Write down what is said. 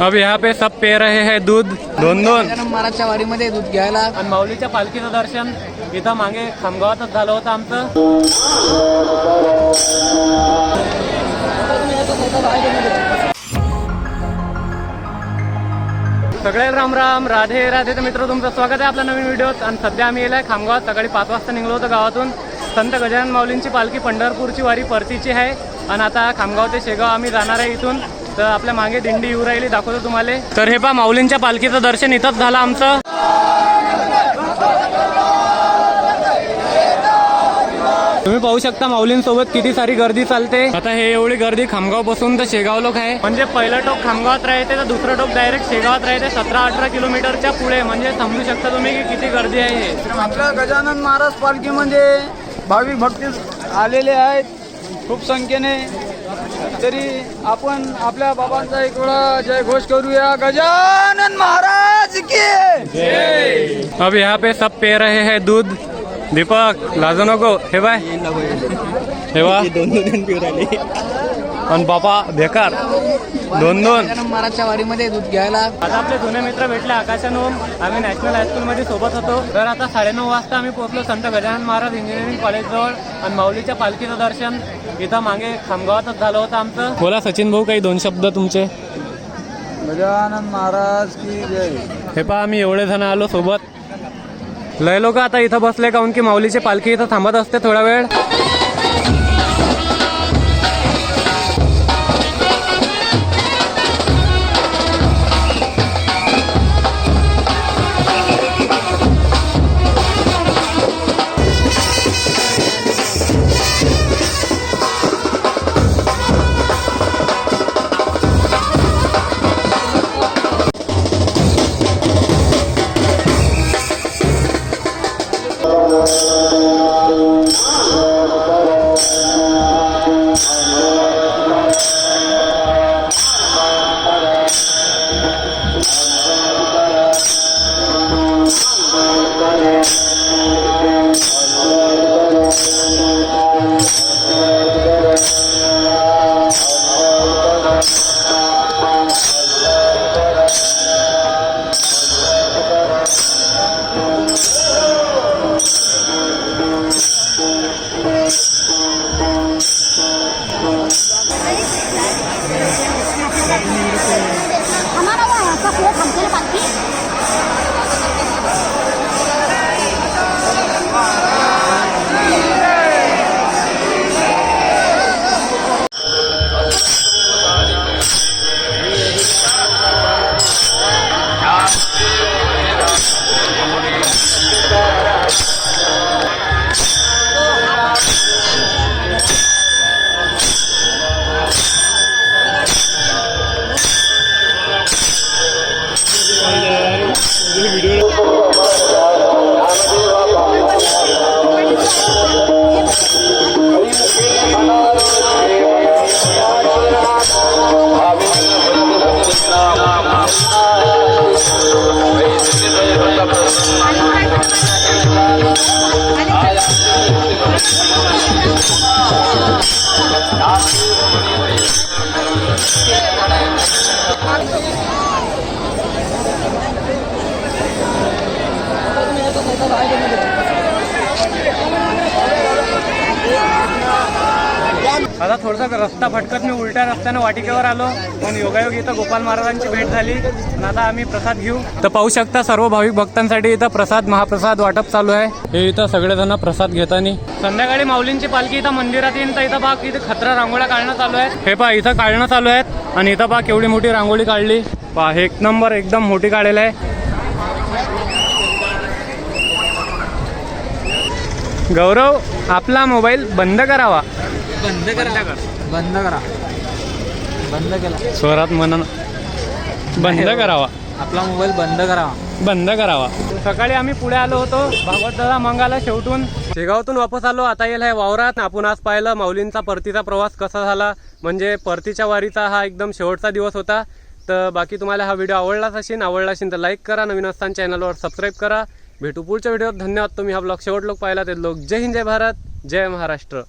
अब यहाँ पे सब पे रहे हैं दूध दोन महाराजच्या वाडीमध्ये दूध घ्यायला. आणि माऊलीच्या पालखीचं दर्शन इथं मागे खामगावातच झालं होतं आमचं. सगळे राम राम, राधे राधे. तर मित्र, तुमचं स्वागत आहे आपल्या नवीन व्हिडिओत. आणि सध्या आम्ही येलाय खामगावात. सकाळी 5 वाजता निघलो होतो गावातून. संत गजानन माऊलींची पालखी पंढरपूरची वारी परतीची आहे. आणि आता खामगाव ते शेगाव आम्ही जाणार आहे इथून. तर आपल्या मागे दिंडी येऊ राहिली, दाखवतो तुम्हाला. तर हे पहा, माऊलींच्या पालखीचं दर्शन इथंच झालं आमचं. तुम्ही पाहू शकता माऊलींसोबत किती सारी गर्दी चालते. आता हे एवढी गर्दी खामगाव पासून तर शेगाव लोक आहे. म्हणजे पहिलं टोक खामगावात राहते तर दुसरं टोक डायरेक्ट शेगावात राहते. 17-18 किलोमीटरच्या पुढे. म्हणजे समजू शकता तुम्ही की किती गर्दी आहे हे. आपल्या गजानन महाराज पालखीमध्ये भाविक भक्त आलेले आहेत खूप संख्येने. तरी आपण आपल्या बाबांचा एक वेळा जय घोष करूया. गजानन महाराज की जय. अब यहाँ पे सब पे रहे हैं दूध. दीपक लाजू नको. हे बाय, हे बा आणि बापा बेकार दोन महाराजच्या वाडीमध्ये दूध घ्यायला. आता आपले जुने मित्र भेटले आकाश आणि ओम. आम्ही नॅशनल हायस्कूल मध्ये सोबत होतो. तर आता 9:30 वाजता आम्ही पोहोचलो संत गजानन महाराज इंजिनिअरिंग कॉलेज जवळ. आणि माऊलीच्या पालखीचं दर्शन इथं मागे खामगावातच झालं होतं आमचं. बोला सचिन भाऊ, काही 2 शब्द तुमचे. गजानन महाराज की जय. हे पहा, आम्ही एवढे जण आलो सोबत. लय लोक आता इथं बसले, काऊन की माऊलीची पालखी इथं थांबत असते थोडा वेळ. आता थोडासा रस्ता फटकत मी उलट्या रस्त्याने वाटिकेवर आलो. पण योगायोग इथं गोपाल महाराजांची भेट झाली. आणि आता आम्ही प्रसाद घेऊ. तर पाहू शकता सर्व भाविक भक्तांसाठी इथं प्रसाद महाप्रसाद वाटप चालू आहे. हे इथं सगळेजण प्रसाद घेताना. संध्याकाळी माऊलींची पालखी इथं मंदिरात येईन. तर इथं पहा इथं खतरा रांगोळ्या काढणं चालू आहे. हे पहा इथं काढणं चालू आहेत. आणि इथं पहा केवढी मोठी रांगोळी काढली. पहा 1 नंबर एकदम मोठी काढलेलं आहे. गौरव, आपला मोबाईल बंद करावा. बंद करा, बंद करा, बंद केला. स्वरात म्हणून बंद करावा. आपला मोबाईल बंद करावा, बंद करावा. सकाळी आम्ही पुढे आलो होतो भागवत दादा मंगाला शेवटून. शेगावातून वापस आलो. आता येईल आहे वावरात. आपण आज पाहिलं माऊलींचा परतीचा प्रवास कसा झाला. म्हणजे परतीच्या वारीचा हा एकदम शेवटचा दिवस होता. तर बाकी तुम्हाला हा व्हिडिओ आवडलाच असेल तर लाईक करा. नवीन असताना चॅनलवर सबस्क्राईब करा. भेटू पुढच्या व्हिडिओत. धन्यवाद. तुम्ही हा ब्लॉग शेवट लोक पाहिला ते लोक. जय हिंद, जय भारत, जय महाराष्ट्र.